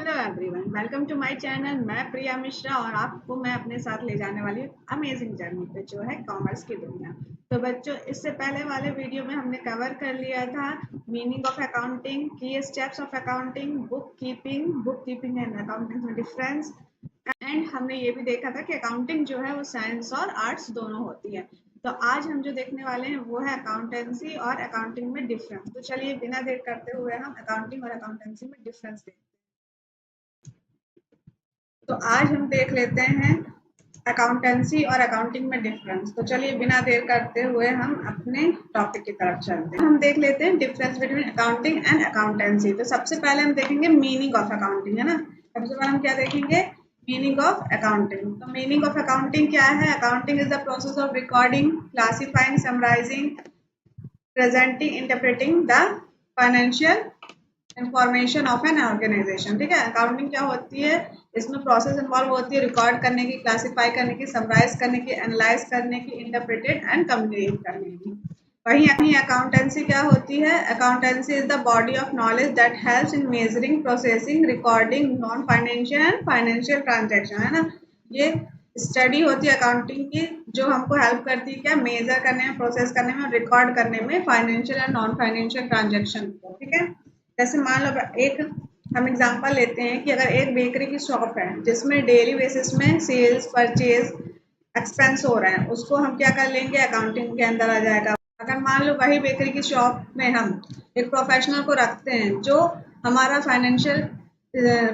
Hello everyone, welcome to my channel. मैं प्रिया मिश्रा और आपको मैं अपने साथ ले जाने वाली हूँ अमेजिंग जर्नी पे, जो है कॉमर्स की दुनिया। तो बच्चों, इससे पहले वाले वीडियो में हमने कवर कर लिया था मीनिंग ऑफ अकाउंटिंग, की steps of accounting, book keeping and accounting में डिफरेंस। एंड हमने ये भी देखा था कि अकाउंटिंग जो है वो साइंस और आर्ट्स दोनों होती है। तो आज हम जो देखने वाले हैं वो है अकाउंटेंसी और अकाउंटिंग में डिफरेंस। तो चलिए बिना देर करते हुए हम अकाउंटिंग और अकाउंटेंसी में डिफरेंस देखते हैं। तो आज हम देख लेते हैं अकाउंटेंसी और अकाउंटिंग में डिफरेंस। तो चलिए बिना देर करते हुए हम अपने टॉपिक की तरफ चलते हैं। हम देख लेते हैं difference between accounting and accountancy. तो सबसे पहले हम देखेंगे मीनिंग ऑफ अकाउंटिंग, है ना। सबसे पहले हम क्या देखेंगे? Meaning of accounting. तो मीनिंग ऑफ अकाउंटिंग क्या है? Accounting is the process of recording, classifying, summarising, presenting, interpreting the financial information of an organisation. ठीक है, अकाउंटिंग क्या होती है? इसमें प्रोसेस इन्वॉल्व होती है रिकॉर्ड करने की, क्लासिफाई करने की, समराइज करने की, एनालाइज करने की, इंटरप्रेटेड एंड कम्युनिकेट करने की। वहीं अकाउंटेंसी क्या होती है? Accountancy is the body of knowledge that helps in measuring, processing, recording non financial and financial transaction, है ना। ये स्टडी होती है अकाउंटिंग की, जो हमको हेल्प करती है क्या? मेजर करने में, प्रोसेस करने में, रिकॉर्ड करने में financial and non financial transaction को। ठीक है, जैसे मान लो एक हम एग्जांपल लेते हैं कि अगर एक बेकरी की शॉप है जिसमें डेली बेसिस में सेल्स, परचेज, एक्सपेंस हो रहा है, उसको हम क्या कर लेंगे? अकाउंटिंग के अंदर आ जाएगा। अगर मान लो वही बेकरी की शॉप में हम एक प्रोफेशनल को रखते हैं जो हमारा फाइनेंशियल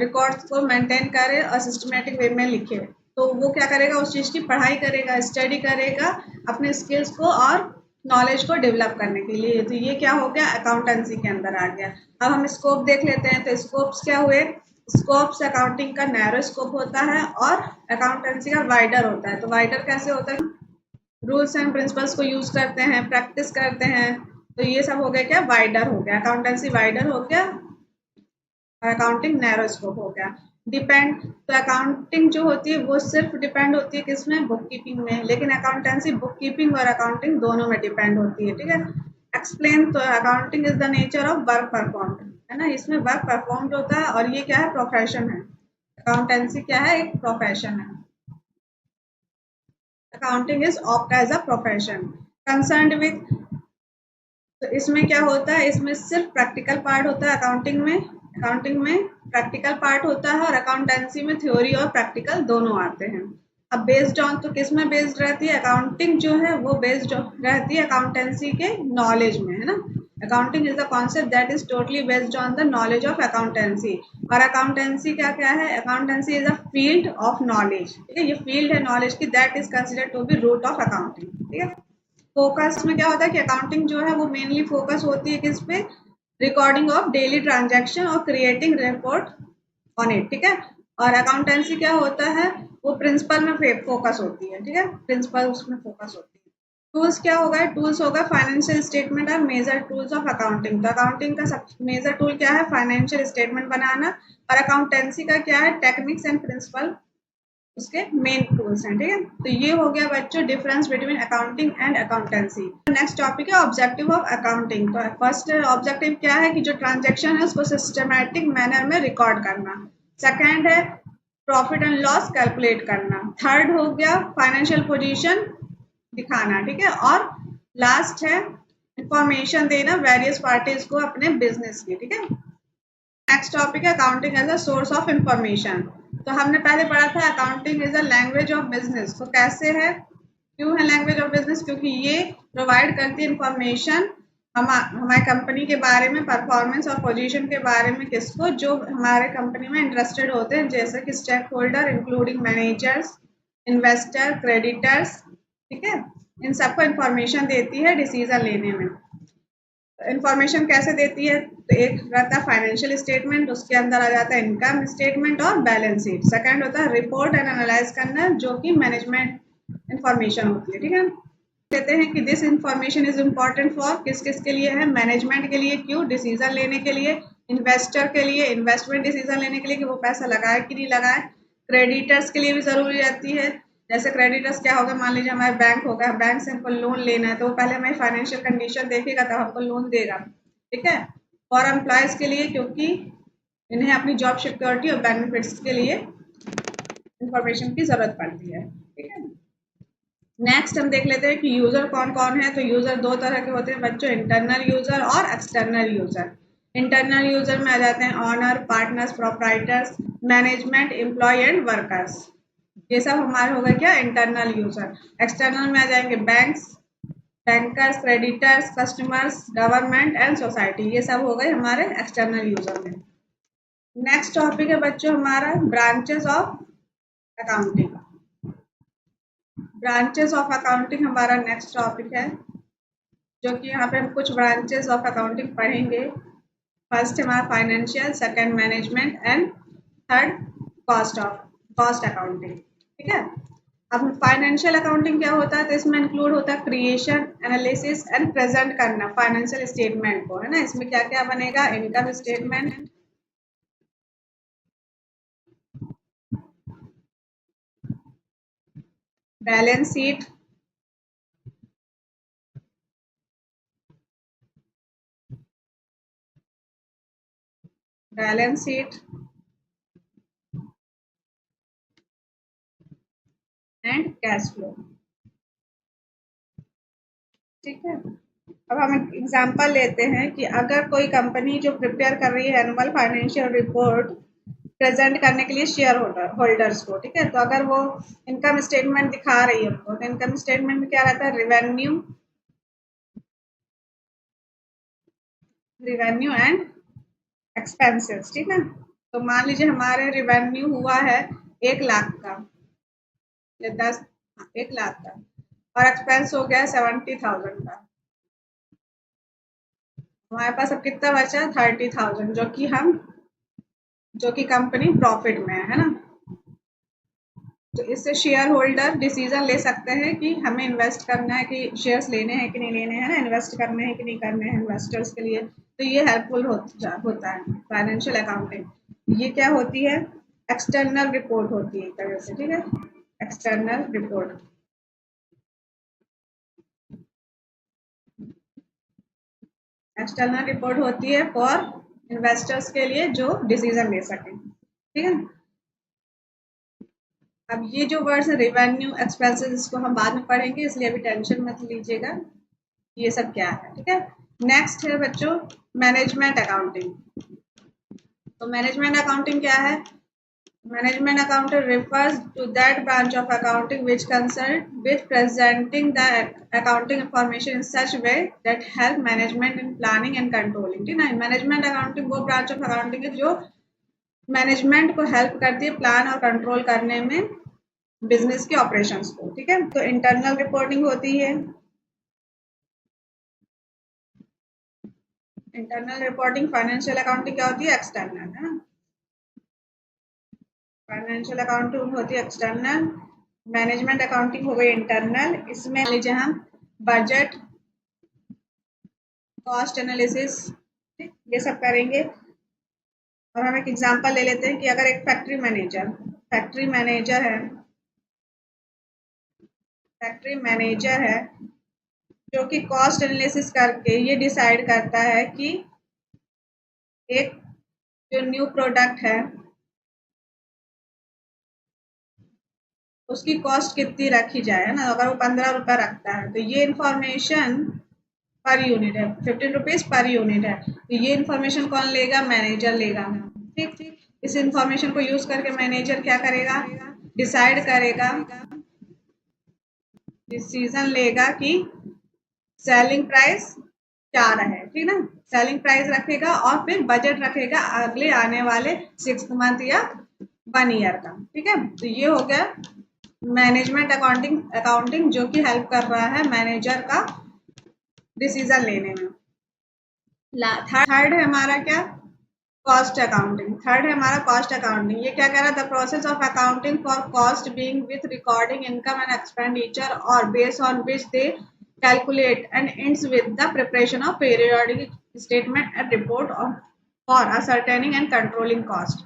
रिकॉर्ड्स को मेंटेन करे और सिस्टमेटिक वे में लिखे, तो वो क्या करेगा? उस चीज़ की पढ़ाई करेगा, स्टडी करेगा अपने स्किल्स को और नॉलेज को डेवलप करने के लिए। तो ये क्या हो गया? अकाउंटेंसी के अंदर आ गया। अब हम स्कोप देख लेते हैं। तो स्कोप्स क्या हुए? स्कोप्स अकाउंटिंग का नैरो स्कोप होता है और अकाउंटेंसी का वाइडर होता है। तो वाइडर कैसे होता है? रूल्स एंड प्रिंसिपल्स को यूज करते हैं, प्रैक्टिस करते हैं। तो ये सब हो गया क्या? वाइडर हो गया। अकाउंटेंसी वाइडर हो गया और अकाउंटिंग नैरो स्कोप हो गया। डिपेंड, तो अकाउंटिंग जो होती है वो सिर्फ डिपेंड होती है किसमें? बुक कीपिंग में। लेकिन अकाउंटेंसी बुक कीपिंग और अकाउंटिंग दोनों में डिपेंड होती है। ठीक है। एक्सप्लेन, तो accounting is the nature of work performed, है ना। इसमें वर्क परफॉर्म्ड होता है और ये क्या है? प्रोफेशन है। अकाउंटेंसी क्या है? एक प्रोफेशन है। Accounting is opt as a profession concerned with. तो इसमें क्या होता है? इसमें सिर्फ प्रैक्टिकल पार्ट होता है। अकाउंटिंग में प्रैक्टिकल पार्ट होता है और अकाउंटेंसी में थ्योरी और प्रैक्टिकल दोनों आते हैं। अब बेस्ड ऑन, तो किस में बेस्ड रहती है? अकाउंटिंग जो है वो बेस्ड रहती है अकाउंटेंसी के नॉलेज में, है ना। Accounting is the concept that is totally based on the knowledge of accountancy. और अकाउंटेंसी क्या क्या है? Accountancy is a field of knowledge. ठीक है, ये फील्ड है नॉलेज की, that is considered to be root of accounting. ठीक है। फोकस में क्या होता है कि अकाउंटिंग जो है वो मेनली फोकस होती है किस पे? रिकॉर्डिंग ऑफ डेली ट्रांजैक्शन और क्रिएटिंग रिपोर्ट ऑन इट। ठीक है। और अकाउंटेंसी क्या होता है? वो प्रिंसिपल में फोकस होती है। ठीक है, प्रिंसिपल उसमें फोकस होती है। टूल्स क्या होगा? टूल्स होगा फाइनेंशियल स्टेटमेंट और मेजर टूल्स ऑफ अकाउंटिंग। तो अकाउंटिंग का सब मेजर टूल क्या है? फाइनेंशियल स्टेटमेंट बनाना। और अकाउंटेंसी का क्या है? टेक्निक्स एंड प्रिंसिपल उसके मेन टूल्स हैं। ठीक है, तो ये हो गया बच्चों difference between accounting and accountancy. Next topic है ऑब्जेक्टिव ऑफ अकाउंटिंग। तो फर्स्ट ऑब्जेक्टिव क्या है कि जो ट्रांजैक्शन है उसको सिस्टमैटिक मैनर में रिकॉर्ड करना। सेकंड है प्रॉफिट एंड लॉस कैलकुलेट करना। थर्ड हो गया फाइनेंशियल पोजीशन दिखाना। ठीक है, और लास्ट है इंफॉर्मेशन देना वेरियस पार्टीज को अपने बिजनेस की। ठीक है, नेक्स्ट टॉपिक है accounting as a source of information. तो हमने पहले पढ़ा था accounting is a language of business. तो कैसे है? क्यों है लैंग्वेज ऑफ बिजनेस? क्योंकि ये प्रोवाइड करती है इंफॉर्मेशन हमारे कंपनी के बारे में, परफॉर्मेंस और पोजीशन के बारे में किसको? जो हमारे कंपनी में इंटरेस्टेड होते हैं, जैसे कि stakeholder including managers, investor, creditors. ठीक है, इन सबको इंफॉर्मेशन देती है डिसीजन लेने में। इंफॉर्मेशन कैसे देती है? तो एक रहता है फाइनेंशियल स्टेटमेंट, उसके अंदर आ जाता है इनकम स्टेटमेंट और बैलेंस शीट। सेकंड होता है रिपोर्ट एंड एनालाइज करना, जो कि मैनेजमेंट इंफॉर्मेशन होती है। ठीक है, कहते हैं कि this information is important for किस किस के लिए है? मैनेजमेंट के लिए। क्यों? डिसीजन लेने के लिए। इन्वेस्टर के लिए, इन्वेस्टमेंट डिसीजन लेने के लिए कि वो पैसा लगाए कि नहीं लगाए। क्रेडिटर्स के लिए भी जरूरी रहती है। जैसे क्रेडिटर्स क्या होगा? मान लीजिए हमारे बैंक होगा, बैंक से हमको लोन लेना है, तो वो पहले हमारी फाइनेंशियल कंडीशन देखेगा तब हमको लोन देगा। ठीक है, फॉर एम्प्लॉयज के लिए, क्योंकि इन्हें अपनी जॉब सिक्योरिटी और बेनिफिट्स के लिए इंफॉर्मेशन की जरूरत पड़ती है। ठीक है, नेक्स्ट हम देख लेते हैं कि यूजर कौन कौन है। तो यूजर दो तरह के होते हैं बच्चों, इंटरनल यूजर और एक्सटर्नल यूजर। इंटरनल यूजर में आ जाते हैं owner, partners, proprietors, management, employ and workers. ये सब हमारे हो गए क्या, इंटरनल यूजर। एक्सटर्नल में आ जाएंगे banks, bankers, creditors, customers, government and society. ये सब हो गए हमारे एक्सटर्नल यूजर में। नेक्स्ट टॉपिक है बच्चों हमारा branches of accounting. Branches of accounting हमारा नेक्स्ट टॉपिक है, जो कि यहाँ पे हम कुछ ब्रांचेस ऑफ अकाउंटिंग पढ़ेंगे। फर्स्ट हमारा financial, second management and third cost accounting. ठीक है, अब फाइनेंशियल अकाउंटिंग क्या होता है, तो इसमें इंक्लूड होता है क्रिएशन, एनालिसिस एंड प्रेजेंट करना फाइनेंशियल स्टेटमेंट को, है ना। इसमें क्या क्या बनेगा, income statement, balance sheet, balance sheet and cash flow. ठीक है, अब हम एग्जांपल लेते हैं कि अगर कोई कंपनी जो प्रिपेयर कर रही है एनुअल फाइनेंशियल रिपोर्ट प्रेजेंट करने के लिए शेयर होल्डर्स को, ठीक है, तो अगर वो इनकम स्टेटमेंट दिखा रही है उनको, तो इनकम स्टेटमेंट में क्या रहता है, रिवेन्यू एंड एक्सपेंसेस। ठीक है, तो मान लीजिए हमारे रिवेन्यू हुआ है 1 लाख का या 1 लाख का, और एक्सपेंस हो गया 70,000 का। हमारे पास अब कितना बचा, 30,000, जो कि कंपनी प्रॉफिट में है ना। तो इससे शेयर होल्डर डिसीजन ले सकते हैं कि हमें इन्वेस्ट करना है, कि शेयर्स लेने हैं कि नहीं लेने हैं ना, इन्वेस्ट करने हैं कि नहीं करने हैं इन्वेस्टर्स के लिए। तो ये हेल्पफुल होता है फाइनेंशियल अकाउंटिंग। ये क्या होती है, एक्सटर्नल रिपोर्ट होती है एक तरह से। ठीक है, एक्सटर्नल रिपोर्ट, एक्सटर्नल रिपोर्ट होती है फॉर इन्वेस्टर्स के लिए जो डिसीजन ले सकें। ठीक है, अब ये जो वर्ड्स है रेवेन्यू, एक्सपेंसेस, इसको हम बाद में पढ़ेंगे, इसलिए अभी टेंशन मत लीजिएगा, ये सब क्या है। ठीक है, नेक्स्ट है बच्चों मैनेजमेंट अकाउंटिंग। तो मैनेजमेंट अकाउंटिंग क्या है, management accounting refers to that branch of accounting which concerned with presenting the accounting information in such way that help management in planning and controlling। ठीक है, मैनेजमेंट अकाउंटिंग वो branch of accounting है जो management को help करती है plan और control करने में बिजनेस के ऑपरेशंस को। ठीक है, तो इंटरनल रिपोर्टिंग होती है, इंटरनल रिपोर्टिंग। फाइनेंशियल अकाउंटिंग क्या होती है, एक्सटर्नल, है ना। फाइनेंशियल अकाउंटिंग होती है एक्सटर्नल, मैनेजमेंट अकाउंटिंग हो गई इंटरनल। इसमें लीजिए हम बजट, कॉस्ट एनालिसिस, ये सब करेंगे। और हम एक एग्जांपल ले लेते हैं कि अगर एक फैक्ट्री मैनेजर है जो कि कॉस्ट एनालिसिस करके ये डिसाइड करता है कि एक जो न्यू प्रोडक्ट है उसकी कॉस्ट कितनी रखी जाए, है ना। अगर वो 15 रुपये रखता है तो ये इंफॉर्मेशन पर यूनिट है, 15 रुपीज पर यूनिट है, तो ये इंफॉर्मेशन कौन लेगा, मैनेजर लेगा। ठीक ठीक, इस इंफॉर्मेशन को यूज करके मैनेजर क्या करेगा, डिसाइड करेगा, डिसीजन लेगा कि सेलिंग प्राइस क्या रहे। ठीक ना, सेलिंग प्राइस रखेगा और फिर बजट रखेगा अगले आने वाले 6 मंथ या 1 ईयर का। ठीक है, तो ये हो गया मैनेजमेंट अकाउंटिंग जो कि हेल्प कर रहा है मैनेजर का डिसीजन लेने में। थर्ड है हमारा क्या, कॉस्ट अकाउंटिंग। थर्ड है हमारा कॉस्ट अकाउंटिंग। ये क्या कह रहा है, the process of accounting for cost being with recording income and expenditure और based on which they calculate and ends with the preparation of periodic statement and report for ascertaining and controlling cost।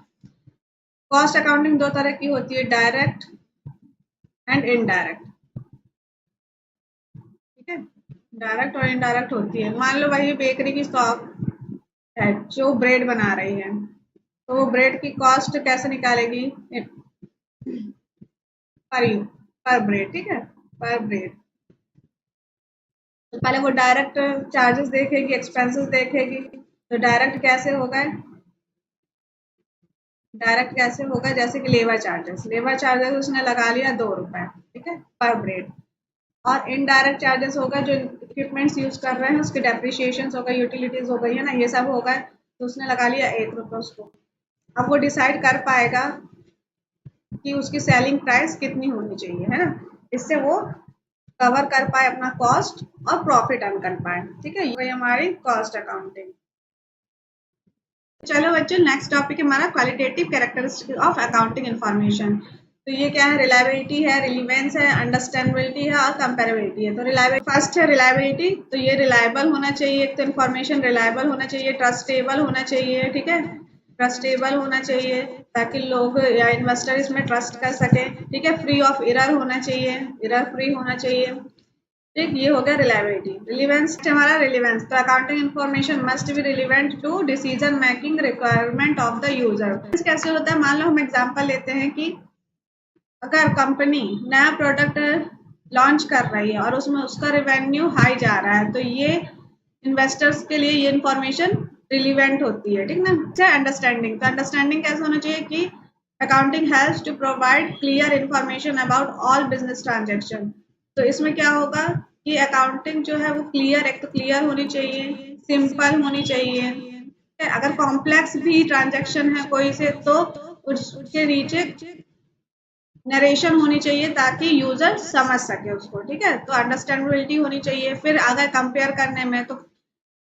Cost accounting दो तरह की होती है, direct and indirect. ठीक है, direct और indirect होती है। मान लो वही बेकरी की शॉप है जो ब्रेड बना रही है, तो वो ब्रेड की कॉस्ट कैसे निकालेगी, पर ब्रेड, ठीक है, पर ब्रेड। तो पहले वो डायरेक्ट चार्जेस देखेगी, एक्सपेंसेस देखेगी। तो डायरेक्ट कैसे होगा, डायरेक्ट कैसे होगा, जैसे कि लेबर चार्जेस उसने लगा लिया 2 रुपए, ठीक है, पर ब्रेड। और इनडायरेक्ट चार्जेस होगा, जो इक्विपमेंट्स यूज कर रहे हैं उसके डेप्रिसिएशन हो गई, यूटिलिटीज हो गई है ना, ये सब होगा, तो उसने लगा लिया 1 रुपये उसको। अब वो डिसाइड कर पाएगा कि उसकी सेलिंग प्राइस कितनी होनी चाहिए, है ना, इससे वो कवर कर पाए अपना कॉस्ट और प्रॉफिट अर्न कर पाए, ठीक है, ये हमारी कॉस्ट अकाउंटिंग। चलो बच्चों, नेक्स्ट टॉपिक हमारा qualitative characteristic of accounting information. तो ये क्या है, रिलायबिलिटी है, रिलीवेंस है, अंडरस्टैंडेबिलिटी है और कंपेरेबिलिटी है। तो रिलायबिलिटी फर्स्ट है, रिलायबिलिटी। तो ये रिलायबल होना चाहिए, एक तो इन्फॉर्मेशन रिलायबल होना चाहिए, ट्रस्टेबल होना चाहिए, ठीक है, ट्रस्टेबल होना चाहिए ताकि लोग या इन्वेस्टर इसमें ट्रस्ट कर सके, ठीक है, फ्री ऑफ एरर होना चाहिए, एरर फ्री होना चाहिए, ठीक, ये हो गया रिलायबिलिटी। रिलीवेंस हमारा रिलीवेंस, तो accounting information must be relevant to decision making requirement of the user. कैसे होता है, मान लो हम एग्जांपल लेते हैं कि अगर कंपनी नया प्रोडक्ट लॉन्च कर रही है और उसमें उसका रेवेन्यू हाई जा रहा है, तो ये इन्वेस्टर्स के लिए ये इन्फॉर्मेशन रिलीवेंट होती है, ठीक ना। अच्छा, अंडरस्टैंडिंग, तो अंडरस्टैंडिंग कैसे होना चाहिए कि accounting helps to provide clear information about all business transaction. तो इसमें क्या होगा कि अकाउंटिंग जो है वो क्लियर, एक तो क्लियर होनी चाहिए, सिंपल होनी चाहिए, अगर कॉम्प्लेक्स भी ट्रांजैक्शन है कोई से तो उसके नीचे नरेशन होनी चाहिए ताकि यूजर समझ सके उसको, ठीक है, तो अंडरस्टैंडेबिलिटी होनी चाहिए। फिर अगर कंपेयर करने में तो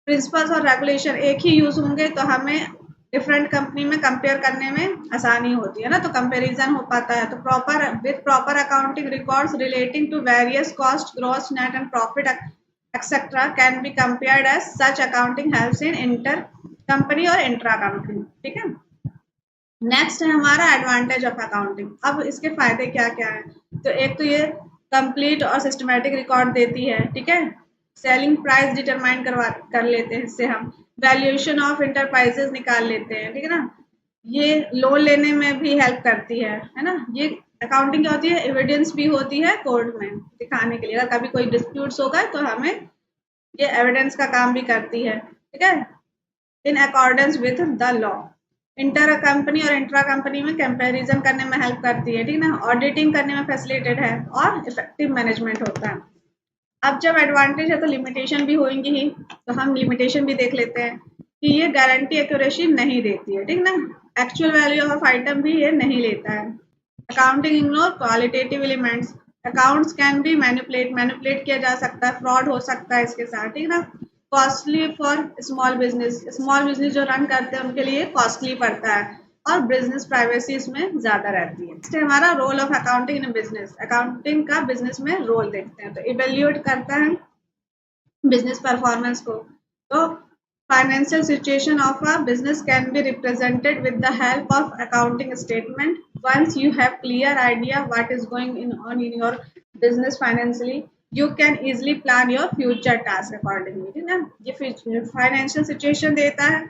प्रिंसिपल्स और रेगुलेशन एक ही यूज होंगे तो हमें डिफरेंट कंपनी में कंपेयर करने में आसानी होती है ना, तो कंपैरिजन हो पाता है। तो proper accounting records relating to various cost, gross, net and profit etcetera can be compared as such accounting helps in inter company और इंट्रा कंपनी, ठीक है। नेक्स्ट है हमारा एडवांटेज ऑफ अकाउंटिंग। अब इसके फायदे क्या क्या है, तो एक तो ये कंप्लीट और सिस्टमैटिक रिकॉर्ड देती है, ठीक है, सेलिंग प्राइस डिटरमाइन कर लेते हैं इससे हम, वैल्यूएशन ऑफ इंटरप्राइजेस निकाल लेते हैं, ठीक है ना, ये लोन लेने में भी हेल्प करती है ना। ये अकाउंटिंग क्या होती है, एविडेंस भी होती है कोर्ट में दिखाने के लिए, अगर कभी कोई डिस्प्यूट्स होगा तो हमें ये एविडेंस का काम भी करती है, ठीक है, in accordance with the law. Inter company और इंट्रा कंपनी में कंपैरिजन करने में हेल्प करती है, ठीक ना, ऑडिटिंग करने में फैसिलिटेट है और इफेक्टिव मैनेजमेंट होता है। अब जब एडवांटेज है तो लिमिटेशन भी होंगी ही, तो हम लिमिटेशन भी देख लेते हैं कि ये गारंटी एक्यूरेसी नहीं देती है, ठीक ना, एक्चुअल वैल्यू ऑफ आइटम भी ये नहीं लेता है। Accounting ignore qualitative elements, accounts can be manipulate किया जा सकता है, फ्रॉड हो सकता है इसके साथ, ठीक ना। कॉस्टली फॉर स्मॉल बिजनेस जो रन करते हैं उनके लिए कॉस्टली पड़ता है और बिजनेस प्राइवेसी इसमें ज्यादा रहती है। इससे हमारा role of accounting in business, accounting का बिजनेस में रोल देखते हैं, तो इवेल्युएट करता है बिजनेस परफॉर्मेंस को। तो financial situation of a business can be represented with the help of accounting statement. Once you have clear idea what is going on in your business financially, you can easily plan your future task accordingly, ठीक है। ये financial situation देता है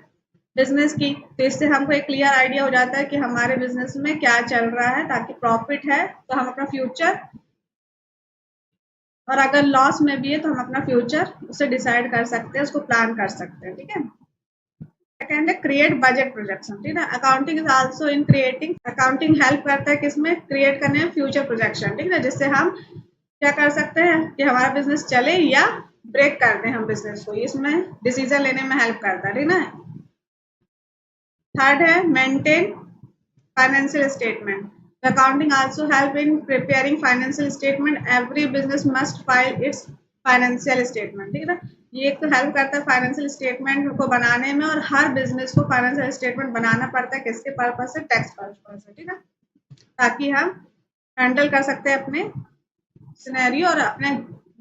business की, तो इससे हमको एक क्लियर आइडिया हो जाता है कि हमारे बिजनेस में क्या चल रहा है, ताकि प्रॉफिट है तो हम अपना फ्यूचर, और अगर लॉस में भी है तो हम अपना फ्यूचर उसे डिसाइड कर सकते हैं, उसको प्लान कर सकते हैं, ठीक है। सेकंड है क्रिएट बजट प्रोजेक्शन, ठीक है, accounting is also in creating, accounting help करता है किसमें, क्रिएट करने में फ्यूचर प्रोजेक्शन, ठीक है, जिससे हम क्या कर सकते हैं कि हमारा बिजनेस चले या ब्रेक कर दें हम बिजनेस को, इसमें डिसीजन लेने में हेल्प करता है, ठीक ना। थर्ड है maintain financial statement, accounting also help in preparing financial statement. Every business must file its financial statement, ठीक है ना, ये एक तो हेल्प करता है फाइनेंशियल स्टेटमेंट को बनाने में, और हर बिजनेस को फाइनेंशियल स्टेटमेंट बनाना पड़ता है किसके पर्पज से, टैक्स पर्पज से, ठीक है, ताकि हम हैंडल कर सकते हैं अपने सिनेरियो और अपने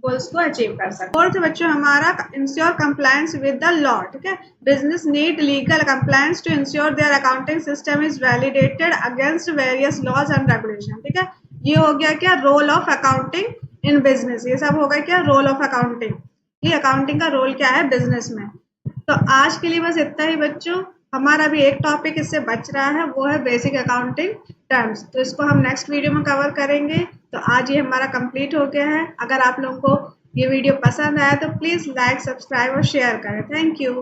गोल्स को अचीव कर सकते हैं। फोर्थ बच्चों हमारा ensure compliance with the law, ठीक है, business need legal compliance to ensure their accounting system is validated against various laws and regulation, ठीक है। ये हो गया क्या, role of accounting in business, ये सब होगा क्या, रोल ऑफ अकाउंटिंग, ये अकाउंटिंग का रोल क्या है बिजनेस में। तो आज के लिए बस इतना ही बच्चों, हमारा भी एक टॉपिक इससे बच रहा है, वो है बेसिक अकाउंटिंग टर्म्स। तो इसको हम नेक्स्ट वीडियो में कवर करेंगे। तो आज ये हमारा कंप्लीट हो गया है। अगर आप लोगों को ये वीडियो पसंद आया तो प्लीज़ लाइक, सब्सक्राइब और शेयर करें। Thank you.